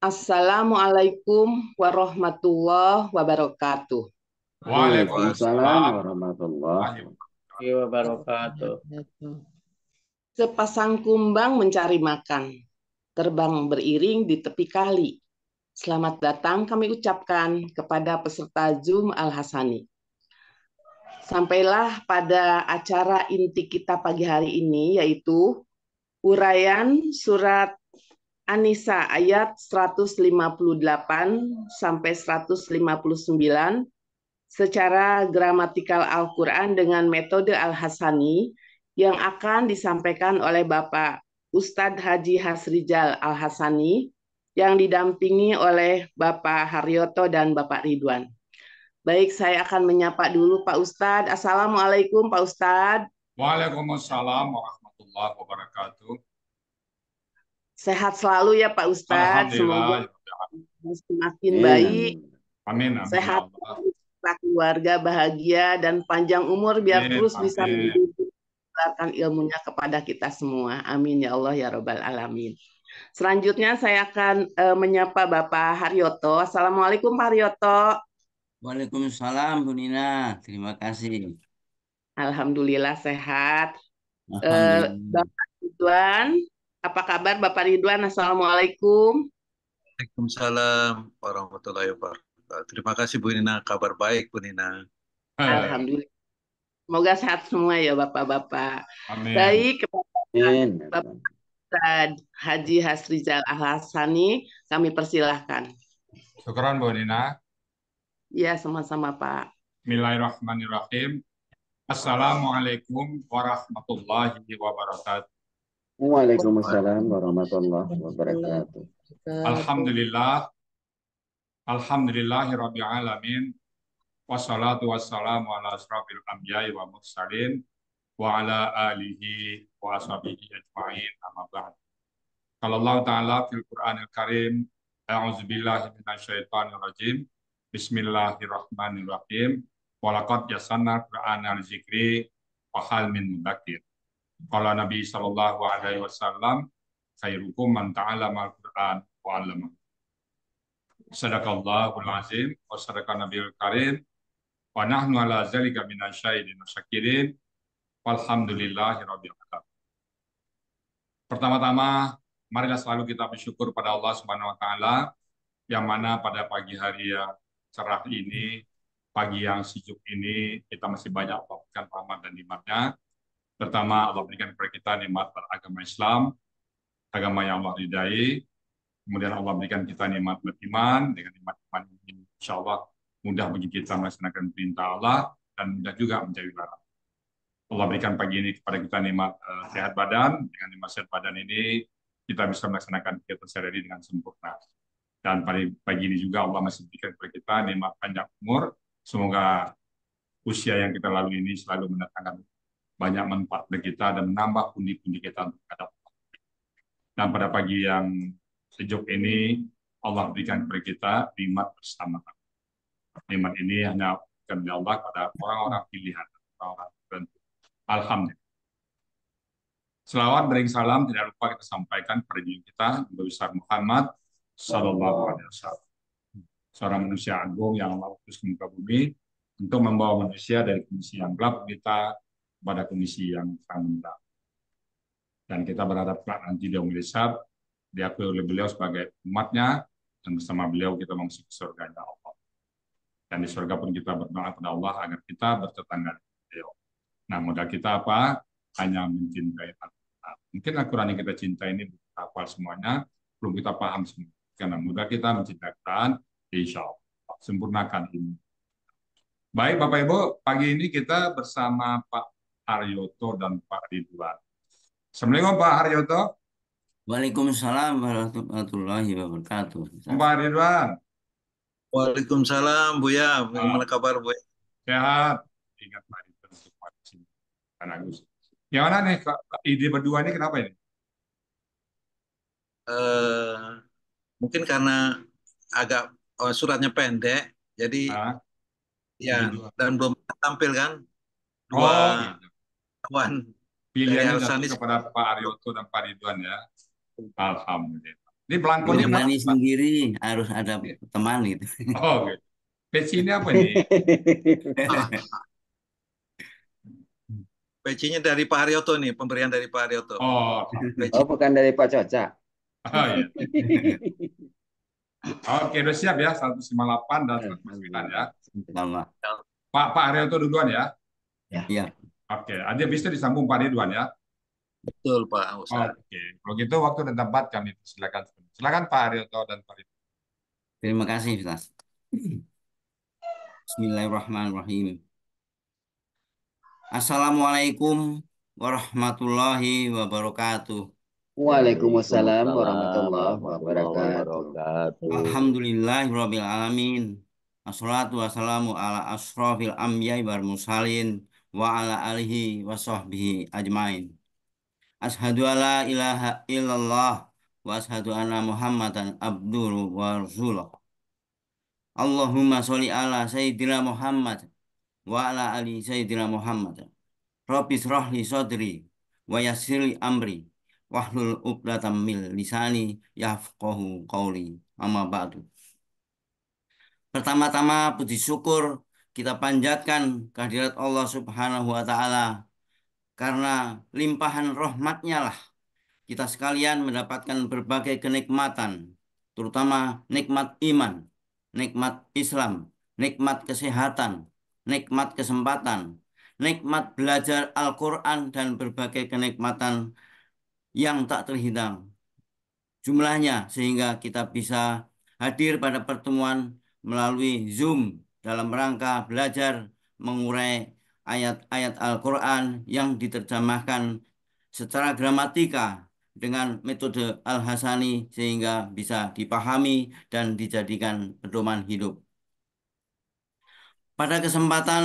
Assalamualaikum warahmatullahi wabarakatuh. Waalaikumsalam Waalaikumsalam. warahmatullahi Wabarakatuh. Sepasang kumbang mencari makan, terbang beriring di tepi kali. Selamat datang kami ucapkan kepada peserta Zoom Al-Hasani. Sampailah pada acara inti kita pagi hari ini, yaitu uraian surat An-Nisa ayat 158 sampai 159 secara gramatikal Al-Quran dengan metode Al-Hasani yang akan disampaikan oleh Bapak Ustadz Haji Hasrijal Al-Hasani yang didampingi oleh Bapak Haryoto dan Bapak Ridwan. Baik, saya akan menyapa dulu Pak Ustadz. Assalamualaikum Pak Ustadz. Waalaikumsalam warahmatullahi wabarakatuh. Sehat selalu ya Pak Ustadz. Alhamdulillah. Semoga semakin wabarakatuh. baik, Amin, amin. sehat, Ya Allah. keluarga bahagia, dan panjang umur biar Amin, terus bisa amin. menyebarkan ilmunya kepada kita semua. Amin ya Allah ya Rabbal Alamin. Selanjutnya saya akan menyapa Bapak Haryoto. Assalamualaikum Pak Haryoto. Waalaikumsalam Bu Nina. Terima kasih. Alhamdulillah sehat. Alhamdulillah. Bapak Ridwan, apa kabar Bapak Ridwan? Assalamualaikum. Waalaikumsalam warahmatullahi wabarakatuh. Terima kasih Bu Nina, kabar baik Bu Nina. Alhamdulillah. Semoga sehat semua ya Bapak-Bapak. Amin. Baik, kepada Amin. Bapak Ustadz Haji Hasrijal Al-Hasani, kami persilahkan. Syukran Bu Nina. Ya, sama-sama Pak. Bismillahirrahmanirrahim. Assalamualaikum warahmatullahi wabarakatuh. Waalaikumsalam warahmatullahi wabarakatuh. Alhamdulillah. Alhamdulillahirabbil alamin. Wassalatu wassalamu ala asrofil anbiya'i wa mursalin wa ala alihi wa ashabihi ajma'in amma ba'd. Qala Allah Ta'ala fil Qur'anil Karim, a'udzubillahi minasyaitonir rajim. Bismillahirrahmanirrahim. Walaqad yasanna Qur'ana al-zikri wa hal min mudzakir. Qala Nabi sallallahu alaihi wasallam, khairukum man ta'allama al-Qur'an wa 'allama. Sadaqallahul azim wa sadaqan nabiyul karim. Wa nahnu ala zalika minasyahidin wasyakirin. Walhamdulillahi rabbil alamin. Pertama-tama, marilah selalu kita bersyukur pada Allah Subhanahu wa taala yang mana pada pagi hari yang cerah ini, pagi yang sejuk ini, kita masih banyak melakukan rahmat dan nikmatnya. Pertama, Allah berikan kepada kita nikmat beragama Islam, agama yang Allah ridai. Kemudian Allah berikan kita nikmat beriman, dengan nikmat-nikmat ini insya Allah mudah bagi kita melaksanakan perintah Allah dan mudah juga menjauhi larangan. Allah berikan pagi ini kepada kita nikmat sehat badan. Dengan nikmat sehat badan ini kita bisa melaksanakan kegiatan sehari-hari dengan sempurna. Dan pada pagi ini juga Allah masih berikan kepada kita nikmat panjang umur. Semoga usia yang kita lalui ini selalu mendatangkan banyak manfaat bagi kita dan menambah pundi-pundi kita untuk menghadap Allah. Dan pada pagi yang sejuk ini Allah berikan kepada kita nikmat bersama. Nikmat ini hanya diberikan oleh Allah pada orang-orang pilihan, orang-orang tertentu. Alhamdulillah. Selawat bering salam tidak lupa kita sampaikan kepada diri kita, Nabi besar Muhammad Sallallahu Alaihi Wasallam, seorang manusia agung yang Allah utus ke muka bumi untuk membawa manusia dari kondisi yang gelap kita pada kondisi yang terang. Dan kita berharap nanti dia melihat diakui oleh beliau sebagai umatnya dan bersama beliau kita masuk ke surga Allah. Dan di surga pun kita berdoa kepada Allah agar kita bertetangga dengan beliau. Nah, modal kita apa? Hanya mencintai Al-Quran. Mungkin Al-Quran yang kita cintai ini belum kita hafal semuanya, belum kita paham semua. Karena modal kita mencintai Al-Quran, insya Allah. Sempurnakan ini. Baik, Bapak Ibu, pagi ini kita bersama Pak Haryoto dan Pak Ridwan. Assalamualaikum Pak Haryoto. Waalaikumsalam warahmatullahi wabarakatuh. Pak Ridwan. Waalaikumsalam Buya, bagaimana kabar Buya? Sehat. Ingat Pak Ridwan untuk vaksin. Agus. Yang mana nih ide berdua ini kenapa ini? Mungkin karena agak suratnya pendek, jadi ya dan belum tampil kan dua kawan dari pilihannya Al-Hasani jatuh kepada Pak Haryoto dan Pak Ridwan ya. Alhamdulillah. Ini belangkonya kenapa, Berani Pak? sendiri harus ada teman gitu. Oh, gitu. Peci ini apa ini? Pecinya dari Pak Haryoto nih, pemberian dari Pak Haryoto. Oh, Peci. Oh, bukan dari Pak Coca. oh iya. Oke, udah siap ya, 158 dan 159 ya. Sama. Pak Haryoto duluan ya. Iya. Oke, ada bisa disambung Pak Ridwan ya. Betul Pak Ustaz. Oke, kalau gitu waktu dan tempat kami silakan. Silakan Pak Haryoto dan Pak Ridwan. Terima kasih, Ustaz. Bismillahirrahmanirrahim. Assalamualaikum warahmatullahi wabarakatuh. Waalaikumsalam warahmatullahi wabarakatuh. Alhamdulillahirabbil alamin. Assalatu wassalamu ala asrofil anbiya'i wal mursalin wa ala alihi wa sahbihi ajmain. Ashhadu alla ilaha illallah wa ashhadu anna Muhammadan abduhu wa rasuluh. Allahumma sholli ala sayyidina Muhammad wa ala ali sayyidina Muhammad. Rabbi shrah li sadri wa yassir li amri wahlul 'uqdatam min lisani yafqahu qawli. Amma ba'du. Pertama-tama puji syukur kita panjatkan kehadirat Allah Subhanahu wa taala, karena limpahan rahmat-Nya lah kita sekalian mendapatkan berbagai kenikmatan, terutama nikmat iman, nikmat Islam, nikmat kesehatan, nikmat kesempatan, nikmat belajar Al-Quran, dan berbagai kenikmatan yang tak terhitung jumlahnya, sehingga kita bisa hadir pada pertemuan melalui Zoom dalam rangka belajar mengurai ayat-ayat Al-Quran yang diterjemahkan secara gramatika dengan metode Al-Hasani, sehingga bisa dipahami dan dijadikan pedoman hidup. Pada kesempatan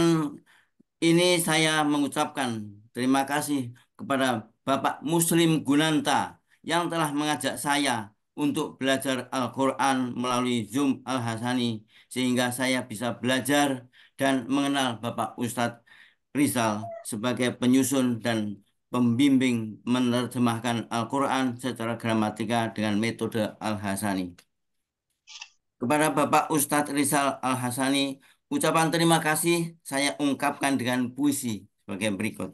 ini saya mengucapkan terima kasih kepada Bapak Muslim Gunanta yang telah mengajak saya untuk belajar Al-Quran melalui Zoom Al-Hasani, sehingga saya bisa belajar dan mengenal Bapak Ustadz Rizal sebagai penyusun dan pembimbing menerjemahkan Al-Quran secara gramatika dengan metode Al-Hasani. Kepada Bapak Ustadz Rizal Al-Hasani, ucapan terima kasih saya ungkapkan dengan puisi sebagai berikut.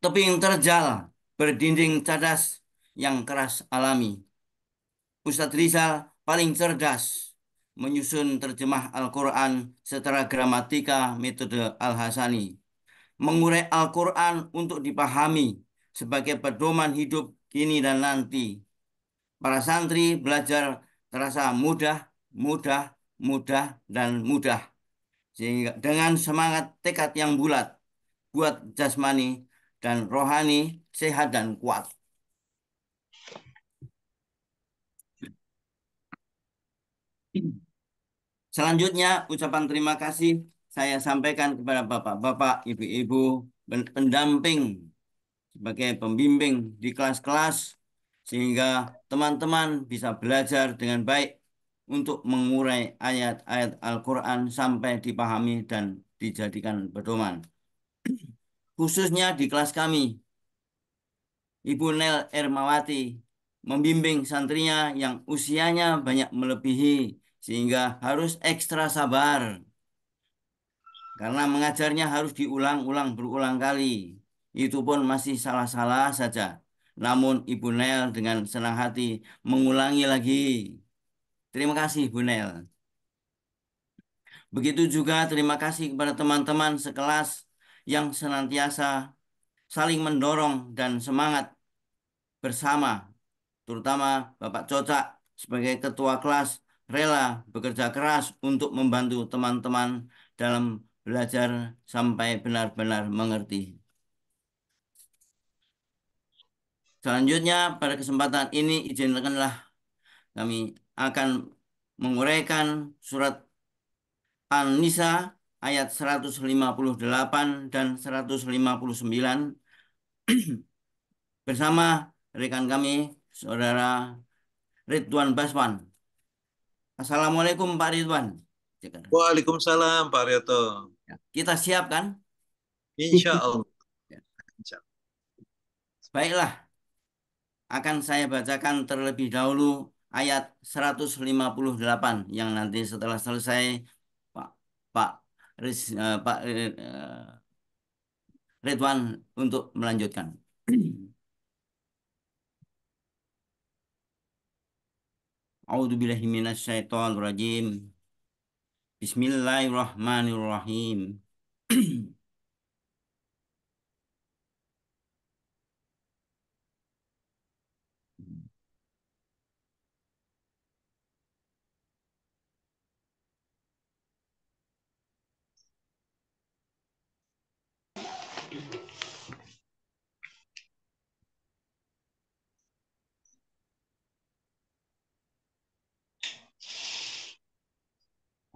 Tebing terjal, berdinding cadas, yang keras alami. Ustadz Rizal paling cerdas menyusun terjemah Al-Quran secara gramatika metode Al-Hasani. Mengurai Al-Quran untuk dipahami sebagai pedoman hidup kini dan nanti. Para santri belajar terasa mudah, mudah, mudah, dan mudah. Sehingga dengan semangat tekad yang bulat, buat jasmani dan rohani sehat dan kuat. Selanjutnya, ucapan terima kasih saya sampaikan kepada bapak-bapak, ibu-ibu, pendamping sebagai pembimbing di kelas-kelas, sehingga teman-teman bisa belajar dengan baik untuk mengurai ayat-ayat Al-Quran sampai dipahami dan dijadikan pedoman. Khususnya di kelas kami, Ibu Nel Ermawati membimbing santrinya yang usianya banyak melebihi, sehingga harus ekstra sabar karena mengajarnya harus diulang-ulang berulang kali. Itu pun masih salah-salah saja. Namun Ibu Nel dengan senang hati mengulangi lagi. Terima kasih Bu Nel. Begitu juga terima kasih kepada teman-teman sekelas yang senantiasa saling mendorong dan semangat bersama, terutama Bapak Cocak sebagai ketua kelas rela bekerja keras untuk membantu teman-teman dalam belajar sampai benar-benar mengerti. Selanjutnya, pada kesempatan ini izinkanlah kami akan menguraikan surat An-Nisa ayat 158 dan 159 bersama rekan kami, Saudara Ridwan Baswan. Assalamualaikum Pak Ridwan. Waalaikumsalam Pak Haryoto. Kita siap kan? Insya Allah. Baiklah. akan saya bacakan terlebih dahulu ayat 158 yang nanti setelah selesai Pak Pak Pak Ridwan untuk melanjutkan. A'udzubillahi minasyaitonir rajim. Bismillahirrahmanirrahim.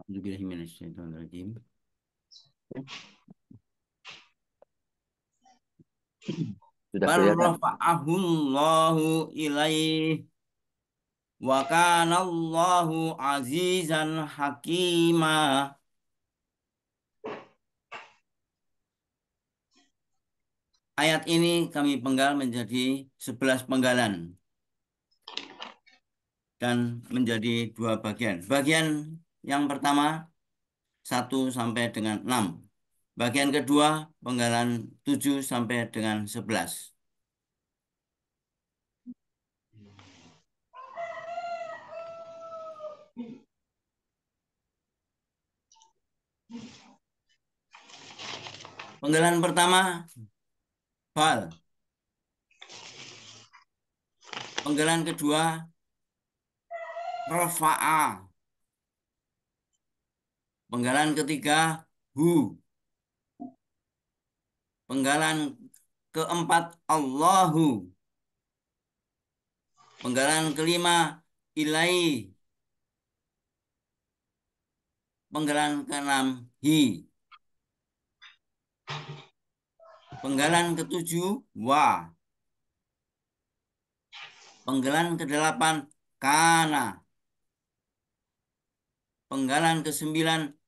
A'udzubillahi minasyaitonir rajim. Sudah kelihatan. Barrafa'ahullahu ilaih wa kanallahu azizan hakima. Ayat ini kami penggal menjadi 11 penggalan dan menjadi 2 bagian. Bagian yang pertama 1 sampai dengan 6. Bagian kedua penggalan 7 sampai dengan 11. Penggalan pertama Bal. Penggalan kedua Rafa'a. Penggalan ketiga Hu. Penggalan keempat Allahu. Penggalan kelima Ilai. Penggalan keenam Hi. Penggalan ketujuh Wa. Penggalan kedelapan Kana. Penggalan ke-9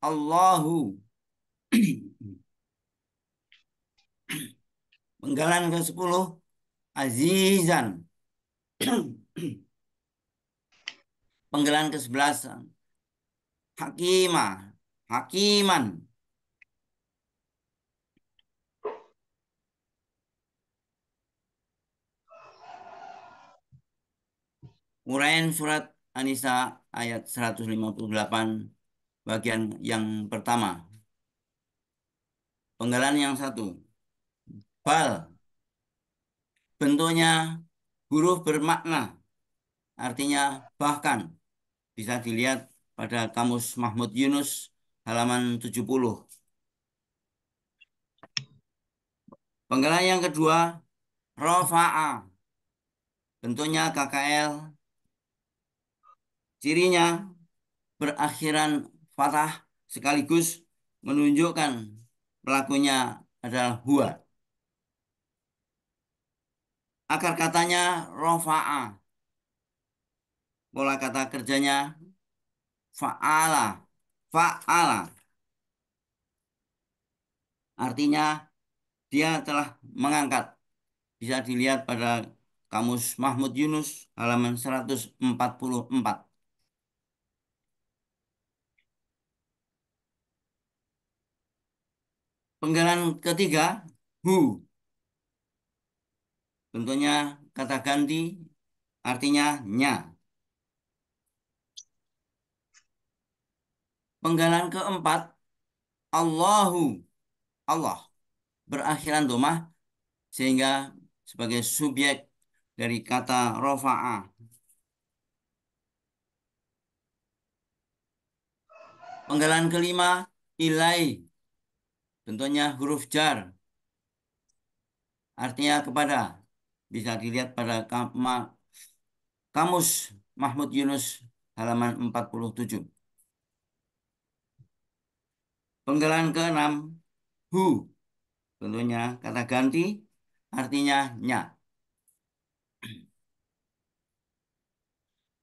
Allahu. Penggalan ke-10 Azizan. Penggalan ke-11 Hakimah. Hakiman. Uraian surat An-Nisa ayat 158 bagian yang pertama. Penggalan yang 1. Bal. Bentuknya huruf bermakna. Artinya bahkan. Bisa dilihat pada Kamus Mahmud Yunus halaman 70. Penggalan yang kedua Rafa'a. Bentuknya KKL. Cirinya berakhiran fathah sekaligus menunjukkan pelakunya adalah huwa. Akar katanya rofa'a. Pola kata kerjanya fa'ala. Fa'ala. Artinya dia telah mengangkat. Bisa dilihat pada Kamus Mahmud Yunus halaman 144. Penggalan ketiga hu. Bentuknya kata ganti artinya nya. Penggalan keempat Allahu. Allah berakhiran domah sehingga sebagai subjek dari kata rofa'ah. Penggalan kelima ilai. Bentuknya huruf jar. Artinya kepada. Bisa dilihat pada Kamus Mahmud Yunus halaman 47. Penggalan keenam hu. Tentunya kata ganti artinya nya.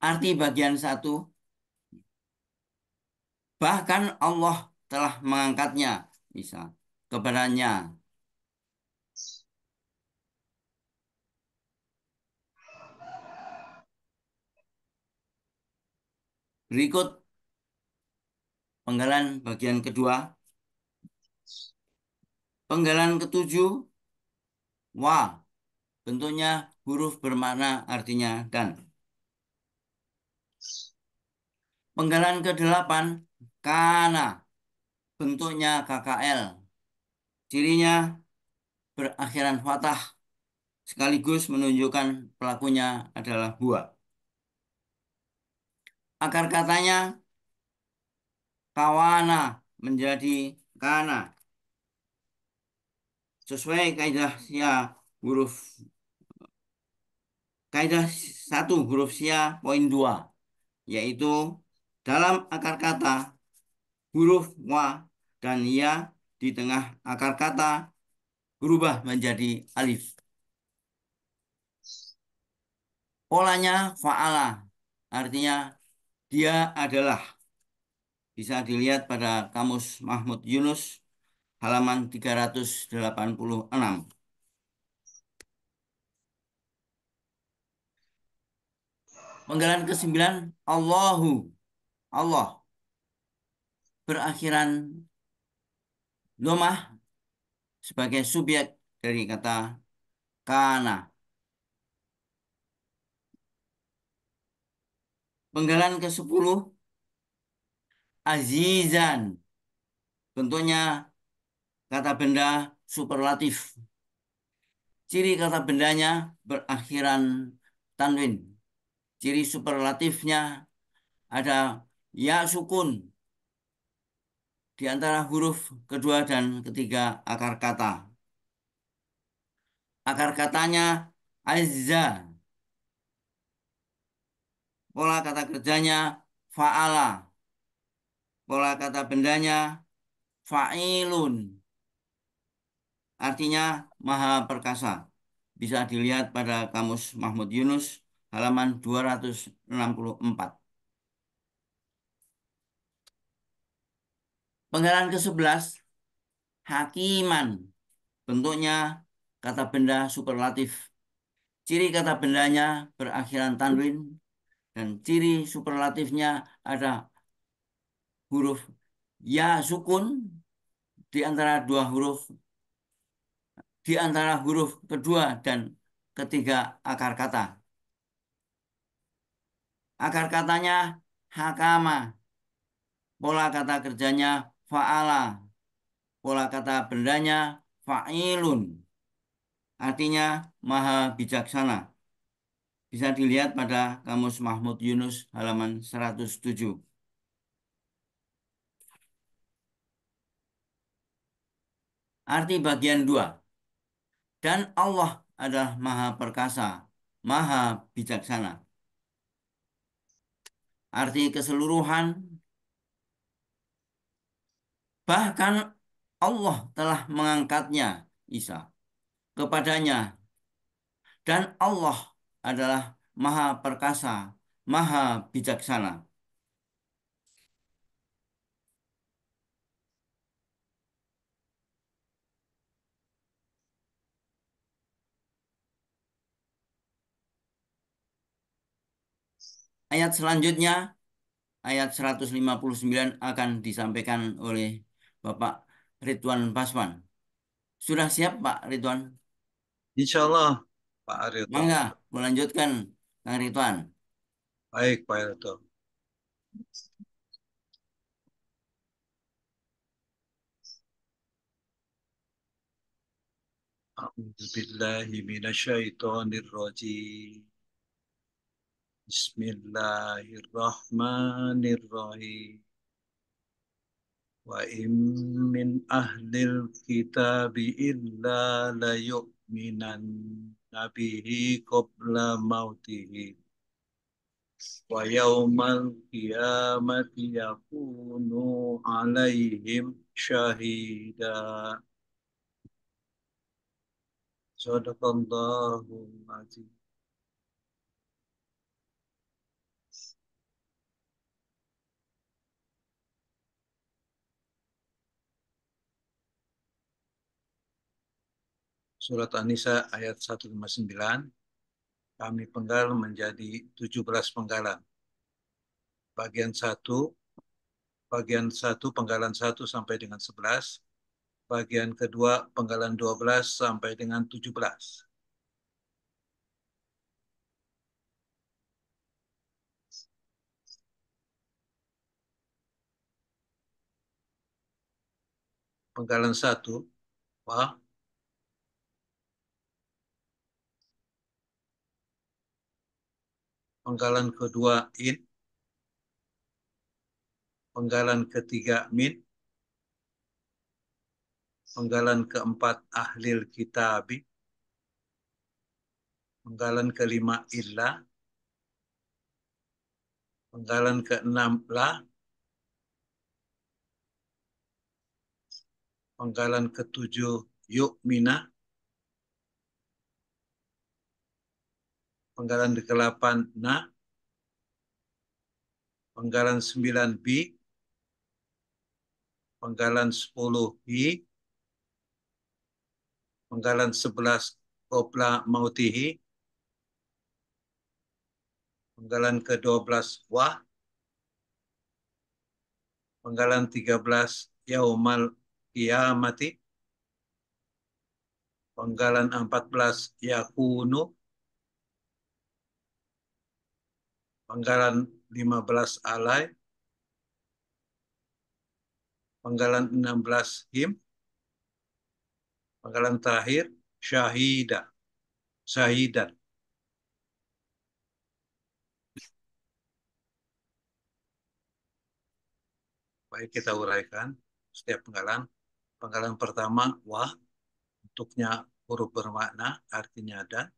Arti bagian 1. Bahkan Allah telah mengangkatnya. Bisa kepadanya. Berikut penggalan bagian kedua. Penggalan ketujuh, wa. Bentuknya huruf bermakna artinya dan. Penggalan ke-8, kana. Bentuknya KKL. Cirinya berakhiran fathah sekaligus menunjukkan pelakunya adalah huwa. Akar katanya kawana menjadi kana. Sesuai kaidah sia huruf kaidah 1 huruf sia poin 2, yaitu dalam akar kata huruf wa dan ya di tengah akar kata berubah menjadi alif. Polanya fa'ala, artinya dia adalah. Bisa dilihat pada Kamus Mahmud Yunus halaman 386. Penggalan ke-9, Allahu. Allah berakhiran domah sebagai subjek dari kata kana. Penggalan ke-10, azizan. Bentuknya kata benda superlatif. Ciri kata bendanya berakhiran tanwin. Ciri superlatifnya ada ya sukun di antara huruf kedua dan ketiga akar kata. Akar katanya azza. Pola kata kerjanya fa'ala. Pola kata bendanya fa'ilun. Artinya maha perkasa. Bisa dilihat pada Kamus Mahmud Yunus halaman 264. Penggalan ke-11, hakiman. Bentuknya kata benda superlatif. Ciri kata bendanya berakhiran tanwin dan ciri superlatifnya ada huruf ya sukun di antara huruf kedua dan ketiga akar kata. Akar katanya hakama. Pola kata kerjanya fa'ala. Pola kata bendanya fa'ilun. Artinya maha bijaksana. Bisa dilihat pada Kamus Mahmud Yunus halaman 107. Arti bagian 2. Dan Allah adalah maha perkasa, maha bijaksana. Arti keseluruhan, bahkan Allah telah mengangkatnya, Isa, kepadanya. Dan Allah adalah maha perkasa, maha bijaksana. Ayat selanjutnya, ayat 159 akan disampaikan oleh Bapak Ridwan Pasman. Sudah siap Pak Ridwan? Insya Allah, Pak Aryoto. Mangga, melanjutkan Kang Ridwan. Baik, Pak Aryoto. A'udzu billahi minasyaitonir rajim. Bismillahirrahmanirrahim. Wa in min ahlil kitabi illa la yu'minan nabihi qabla mautihi wa yaumal qiyamati yakunu alaihim syahida. Sadaqallahul azim. Surat An-Nisa ayat 159, kami penggal menjadi 17 penggalan. bagian 1, penggalan 1 sampai dengan 11, bagian kedua penggalan 12 sampai dengan 17. Penggalan 1, wa. Penggalan kedua in. Penggalan ketiga min. Penggalan keempat ahlil kitabi. Penggalan kelima illa. Penggalan keenam la. Penggalan ketujuh yu'mina. Penggalan ke-8 na. Penggalan 9 bi. Penggalan 10 hi. Penggalan 11 qobla mautihi. Penggalan ke-12 wa. Penggalan 13 yaumal qiyamati. Penggalan 14 yakunu. Penggalan 15 alai. Penggalan 16 him. Penggalan terakhir syahida. Syahidan. Baik, kita uraikan setiap penggalan. Penggalan pertama wa, bentuknya huruf bermakna, artinya dan.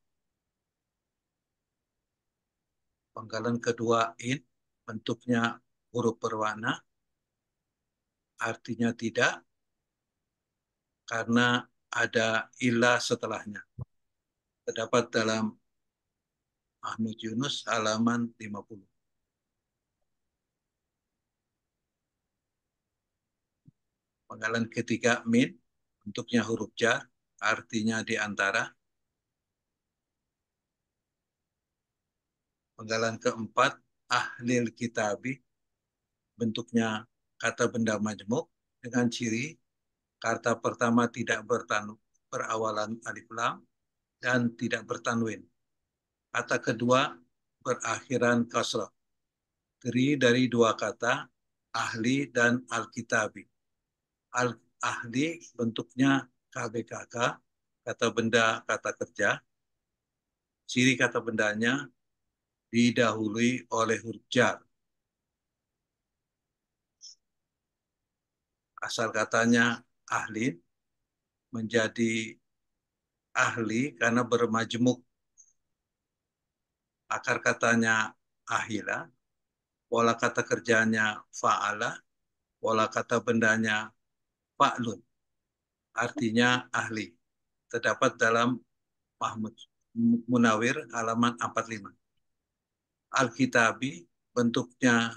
Penggalan kedua in, bentuknya huruf berwarna, artinya tidak, karena ada ilah setelahnya. Terdapat dalam Ahmad Yunus halaman 50. Penggalan ketiga min, bentuknya huruf jar, artinya di antara. Penggalan keempat ahlil kitabi, bentuknya kata benda majmuk dengan ciri kata pertama tidak berawalan alif lam dan tidak bertanwin. Kata kedua berakhiran kasrah. Terdiri dari dua kata, ahli dan alkitabi. Ahli bentuknya KBKK, kata benda, kata kerja. Ciri kata bendanya didahului oleh huruf jar. Asal katanya ahli menjadi ahli karena bermajmuk. Akar katanya ahila, pola kata kerjanya fa'ala, pola kata bendanya fa'lun. Artinya ahli. Terdapat dalam Mahmud Munawir halaman 45. Alkitabi bentuknya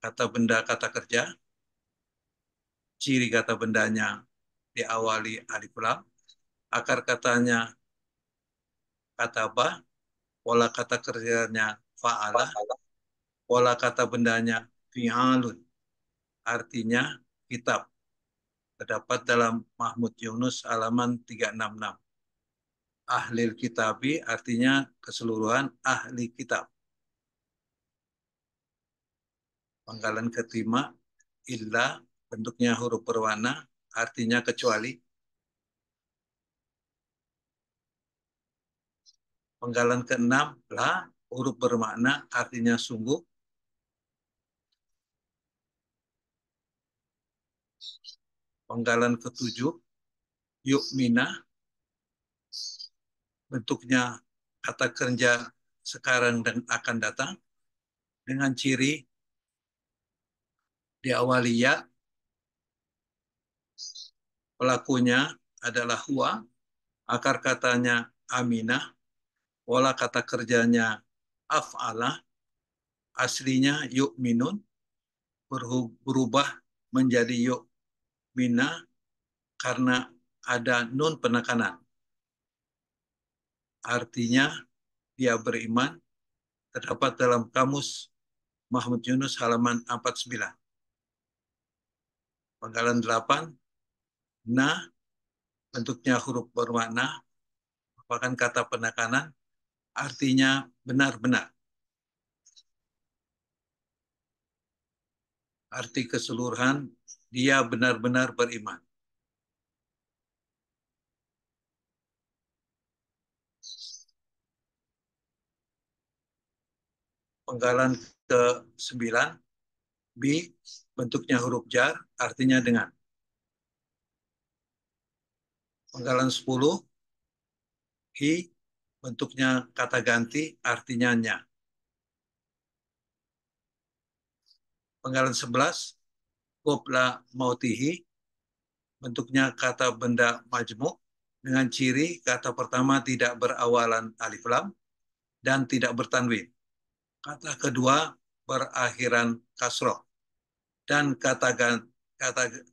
kata benda, kata kerja. Ciri kata bendanya diawali alif lam. Akar katanya kataba, pola kata kerjanya fa'ala, pola kata bendanya fi'alun. Artinya kitab. Terdapat dalam Mahmud Yunus halaman 366. Ahlil kitabi artinya keseluruhan ahli kitab. Penggalan kelima illa, bentuknya huruf berwarna, artinya kecuali. Penggalan keenam la, huruf bermakna, artinya sungguh. Penggalan ketujuh yu'mina, bentuknya kata kerja sekarang dan akan datang dengan ciri diawali ya, pelakunya adalah huwa, akar katanya aminah, pola kata kerjanya af'ala, aslinya yu'minun, berubah menjadi yu'mina karena ada nun penekanan. Artinya dia beriman. Terdapat dalam kamus Mahmud Yunus halaman 49. Panggalan 8, na bentuknya huruf bermakna, merupakan kata penekanan, artinya benar-benar. Arti keseluruhan, dia benar-benar beriman. Penggalan ke-9, bi, bentuknya huruf jar, artinya dengan. Penggalan 10, hi, bentuknya kata ganti, artinya nya. Penggalan 11, qobla mautihi, bentuknya kata benda majmuk, dengan ciri kata pertama tidak berawalan alif lam dan tidak bertanwin. Kata kedua berakhiran kasroh. Dan kata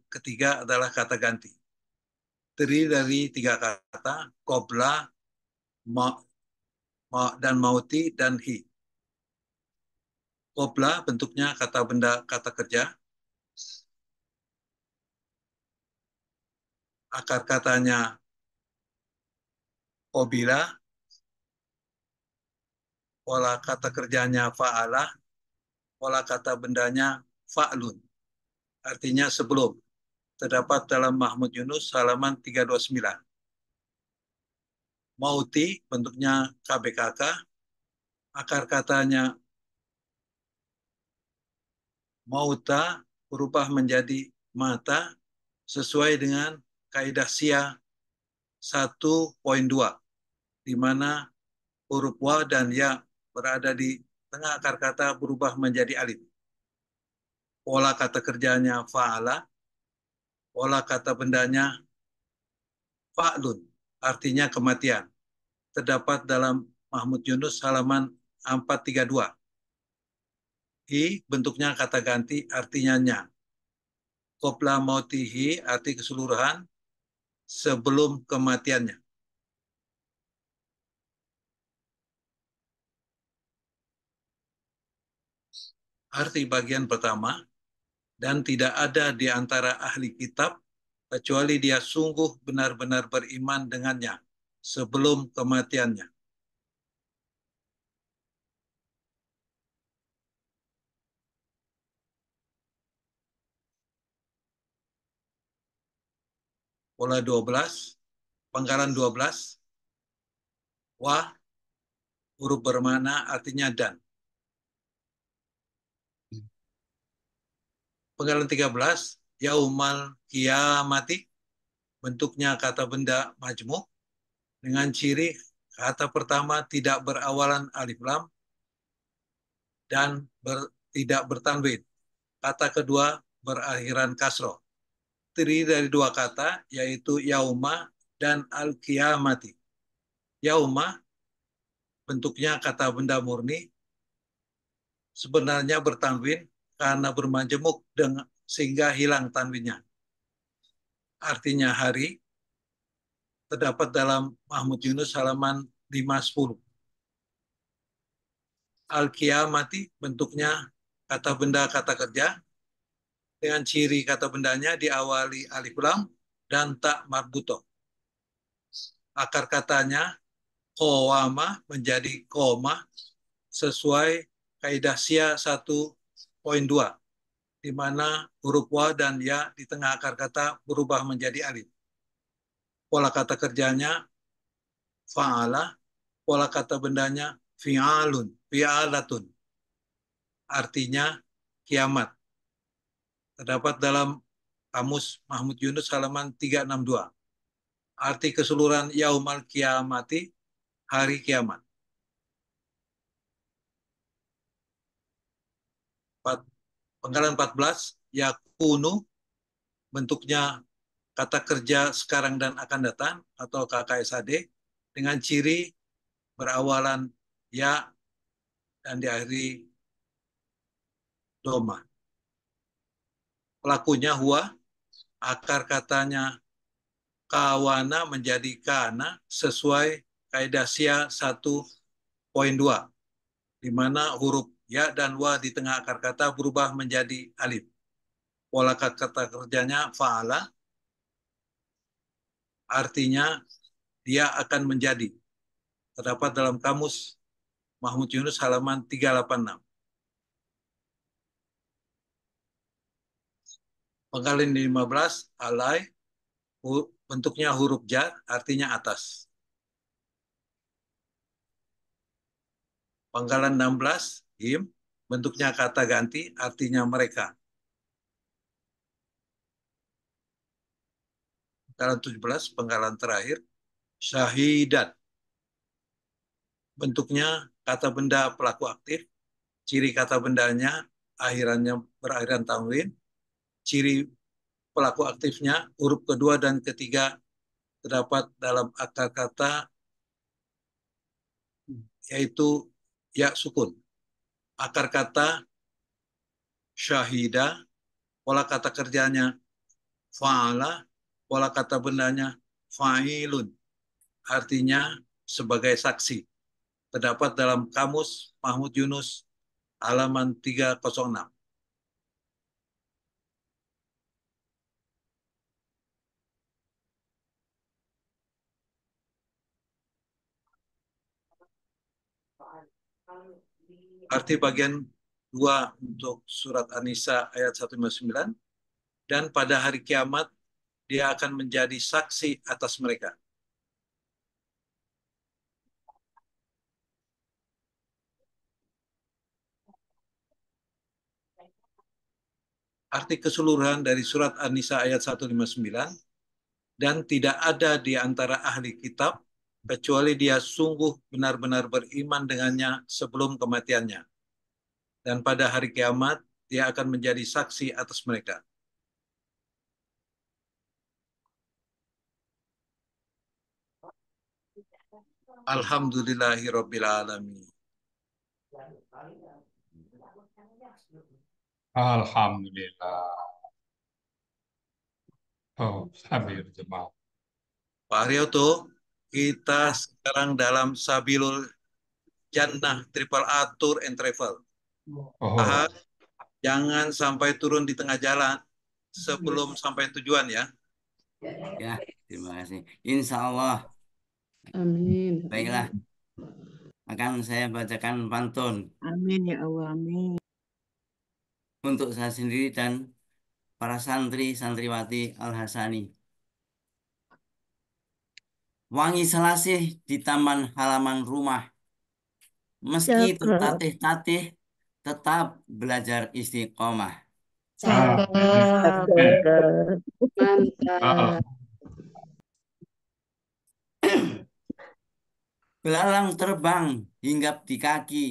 ketiga adalah kata ganti. Terdiri dari 3 kata, qobla, dan mauti, dan hi. Qobla bentuknya kata benda kata kerja. Akar katanya qobila, pola kata kerjanya fa'ala, pola kata bendanya fa'lun. Artinya sebelum. Terdapat dalam Mahmud Yunus halaman 329. Mauti bentuknya KBKK, akar katanya mauta berubah menjadi mata sesuai dengan kaidah Sia 1.2, di mana huruf wa dan ya berada di tengah akar kata berubah menjadi alif. Pola kata kerjanya fa'ala, pola kata bendanya fa'lun, artinya kematian. Terdapat dalam Mahmud Yunus halaman 432. Hi bentuknya kata ganti, artinya nya. Qobla mautihi arti keseluruhan, sebelum kematiannya. Arti bagian pertama, dan tidak ada di antara ahli kitab kecuali dia sungguh benar-benar beriman dengannya sebelum kematiannya. Pola 12, panggalan 12, wah, huruf bermakna artinya dan. Panggalan 13, yaumal kiamati, bentuknya kata benda majmuk, dengan ciri kata pertama tidak berawalan alif lam dan tidak bertanwin. Kata kedua berakhiran kasroh. Terdiri dari 2 kata, yaitu yauma dan al-qiyamati. Yauma bentuknya kata benda murni, sebenarnya bertanwin karena bermajemuk sehingga hilang tanwinnya. Artinya hari, terdapat dalam Mahmud Yunus halaman 510. Al-qiyamati bentuknya kata benda kata kerja, dengan ciri kata bendanya diawali alif lam dan tak marbutoh. Akar katanya qawama menjadi koma sesuai kaidah Sia 1.2, di mana huruf wa dan ya di tengah akar kata berubah menjadi alif. Pola kata kerjanya fa'ala, pola kata bendanya fi'alun, fi'alatun. Artinya kiamat. Terdapat dalam kamus Mahmud Yunus halaman 362. Arti keseluruhan yaumal kiamati, hari kiamat. Panggalan 14, yakunu, bentuknya kata kerja sekarang dan akan datang atau KKSAD, dengan ciri berawalan ya dan diakhiri doma. Pelakunya huwa, akar katanya kawana menjadi kana sesuai kaidah Sia 1.2, di mana huruf ya dan wa di tengah akar kata berubah menjadi alif. Pola kata kerjanya fa'ala, artinya dia akan menjadi. Terdapat dalam kamus Mahmud Yunus halaman 386. Penggalan 15, alai, bentuknya huruf jar, artinya atas. Penggalan 16, him, bentuknya kata ganti, artinya mereka. Penggalan 17, penggalan terakhir, syahidat. Bentuknya kata benda pelaku aktif, ciri kata bendanya akhirannya berakhiran tanwin, ciri pelaku aktifnya huruf kedua dan ketiga terdapat dalam akar kata yaitu ya sukun. Akar kata syahida, pola kata kerjanya fa'ala, pola kata bendanya fa'ilun, artinya sebagai saksi. Terdapat dalam kamus Mahmud Yunus halaman 306. Arti bagian 2 untuk surat An-Nisa ayat 159, dan pada hari kiamat dia akan menjadi saksi atas mereka. Arti keseluruhan dari surat An-Nisa ayat 159, dan tidak ada di antara ahli kitab kecuali dia sungguh benar-benar beriman dengannya sebelum kematiannya. Dan pada hari kiamat dia akan menjadi saksi atas mereka. Alhamdulillahirabbil alamin. Alhamdulillah. Oh, sambil jemaah. Pak Haryoto, kita sekarang dalam Sabilul Jannah Triple A Tour and Travel. Oh, Jangan sampai turun di tengah jalan sebelum sampai tujuan ya. Ya, terima kasih. Insya Allah. Amin. Baiklah, akan saya bacakan pantun Amin ya Allah. Amin. untuk saya sendiri dan para santri santriwati Al-Hasani. Wangi selasih di taman halaman rumah. Meski tertatih-tatih, tetap belajar istiqomah. Mantap. Belalang terbang hinggap di kaki.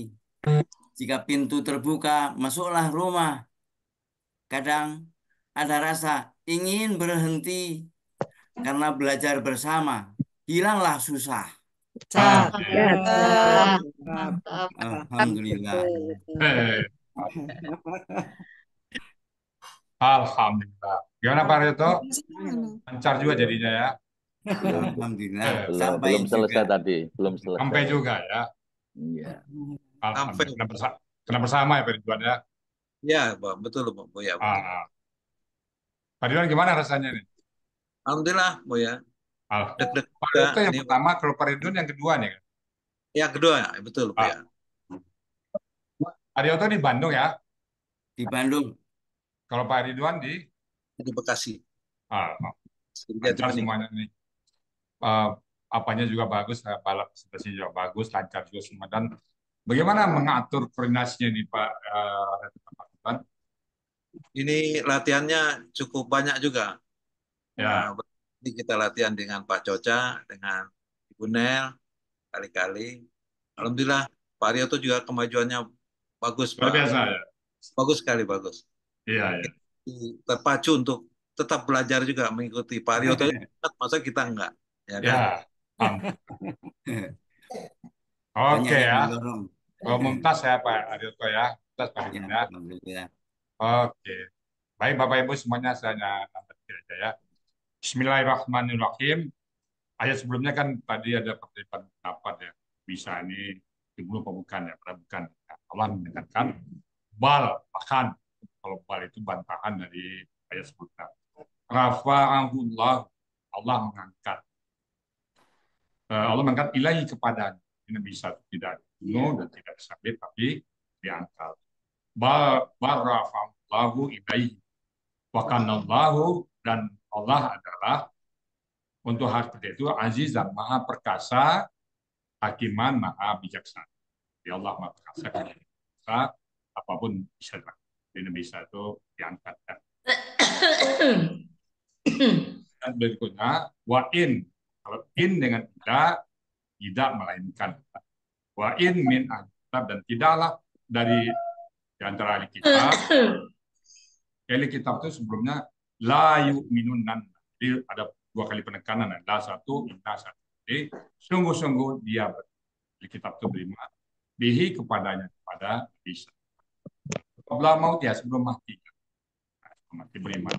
Jika pintu terbuka, masuklah rumah. Kadang ada rasa ingin berhenti karena belajar bersama. Hilanglah susah. Alhamdulillah. Alhamdulillah. Gimana Pak Reto? Lancar juga jadinya ya. Alhamdulillah. Belum selesai tadi, belum selesai. Sampai juga ya. Iya. Alhamdulillah. Kena bersama ya Pak Ridwan ya. Ya, betul Bu ya. Pak Ridwan gimana rasanya nih? Alhamdulillah Bu ya. Deg-deg Pak Ridwan yang pertama, kalau Pak Ridwan yang kedua nih kan? Yang kedua, betul Bu ya. Pak Ridwan di Bandung ya? Di Bandung. Kalau Pak Ridwan di Bekasi. Lancar semuanya nih. Apanya juga bagus, balap presentasinya juga bagus, lancar juga semua. Dan bagaimana mengatur koordinasinya nih Pak Ridwan? Ini latihannya cukup banyak juga. Ya. Jadi kita latihan dengan Pak Coca, dengan Ibu Nel, kali-kali. Alhamdulillah, Pak Rio tuh juga kemajuannya bagus, Pak. Luar biasa ya. Bagus sekali, bagus. Iya, iya. Terpacu untuk tetap belajar juga mengikuti Pak Rio tuh, masa kita enggak, ya kan? Oke ya. Mumtaz ya Pak Aryoto ya. Mumtaz Pak Ridwan ya. Oke. Baik Bapak Ibu semuanya saya nambahin aja ya. Bismillahirrahmanirrahim. Ayat sebelumnya kan tadi ada pertanyaan pendapat ya. Bisa ini dulu pembukaan ya, bukan. Allah menekankan bal, bahkan kalau bal itu bantahan dari ayat sebutkan. Rafa'ahullah, Allah mengangkat. Allah mengangkat ilahi kepadanya. Ini bisa tidak bunuh dan tidak disabit, tapi diangkat. Bal rafa'allahu ilaihi. Wa kanallahu, dan Allah adalah untuk hal seperti itu azizan, maha perkasa, hakiman, maha bijaksana. Ya Allah maha perkasa, bisa apapun bisa dilakukan. Ini bisa itu diangkat. Dan berikutnya wa'in, kalau in dengan tidak melainkan wa'in min kitab, dan tidaklah dari di antara ahli kitab. Ahli kitab itu sebelumnya la yu'minunan. Jadi ada dua kali penekanan, la satu, inna satu. Jadi sungguh-sungguh dia di kitab itu beriman bihi kepadanya, kepada Isa. Qabla maut, ya sebelum mati. Mati beriman.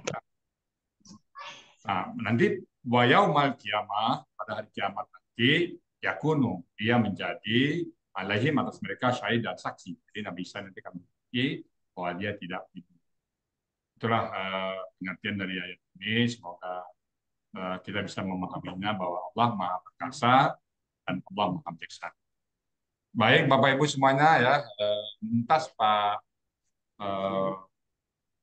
Nah, nanti wa yaumal qiyamah, pada hari kiamat nanti yakunu, dia menjadi alaihim, atas mereka syahid dan saksi. Jadi Nabi Isa nanti akan membukti bahwa dia tidak dibunuh. Itulah pengertian dari ayat ini. Semoga kita bisa memahaminya bahwa Allah Maha Perkasa dan Allah Maha Bijaksana. Baik, Bapak Ibu semuanya ya, entas Pak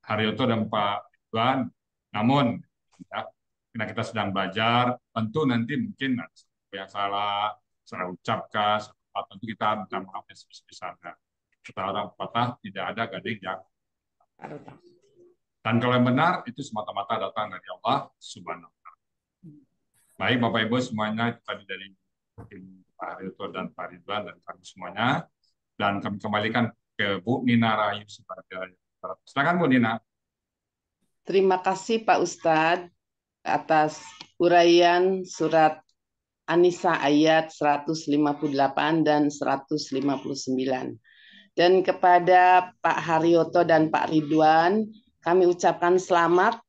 Haryoto dan Pak Ridwan. Namun ya, karena kita sedang belajar, tentu nanti mungkin ada yang salah ucapkan, tentu kita minta maaf yang sebesar-besarnya. Kata orang patah, tidak ada gading yang. Dan kalau yang benar, itu semata-mata datang dari Allah Subhanahu wa Ta'ala. Baik, Bapak Ibu semuanya, itu tadi dari Pak Haryoto dan Pak Ridwan dan kami semuanya. Dan kami kembalikan ke Bu Nina Rahayu sebagai. Silakan Bu Nina. Terima kasih Pak Ustadz atas uraian surat An-Nisa ayat 158 dan 159. Dan kepada Pak Haryoto dan Pak Ridwan, kami ucapkan selamat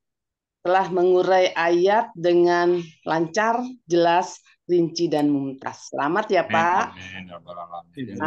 telah mengurai ayat dengan lancar, jelas, rinci, dan mumtaz. Selamat ya Pak. Amin.